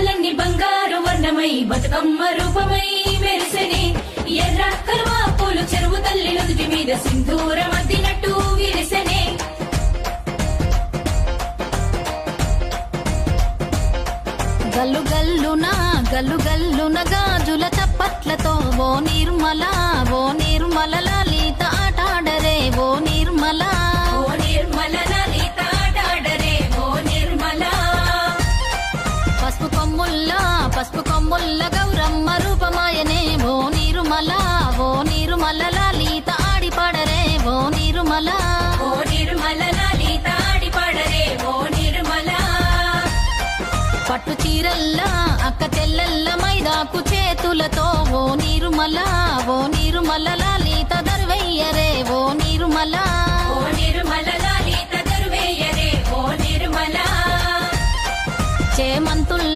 బట్టలన్నీ బంగారు వర్ణమై బతుకమ్మ రూపమై మెరిసెనే ఎర్ర కలువ పూలు చెరువు తల్లి నుదుటి మీద సింధూరం అద్దినట్టు విరిసెనే గల్లు గల్లున గాజుల చప్పట్లతో ఓ నిర్మల లలిత ఆటాడరే ఓ నిర్మల లలిత ఆటాడరే ఓ నిర్మల పసుపు కొమ్ముల్ల గౌరమ్మ రూపమాయనే ఓ నిర్మల లలిత ఆడిపాడరే ఓ నిర్మల లలిత ఆడిపాడరే ఓ నిర్మల పట్టు చీరల్లా అక్క చెల్లెల్ల మైదాకు చేతులతో ఓ నిర్మల లలిత దర్వయ్యరే ఓ నిర్మల లలిత దర్వయ్యరే ఓ నిర్మల చేమంతుల్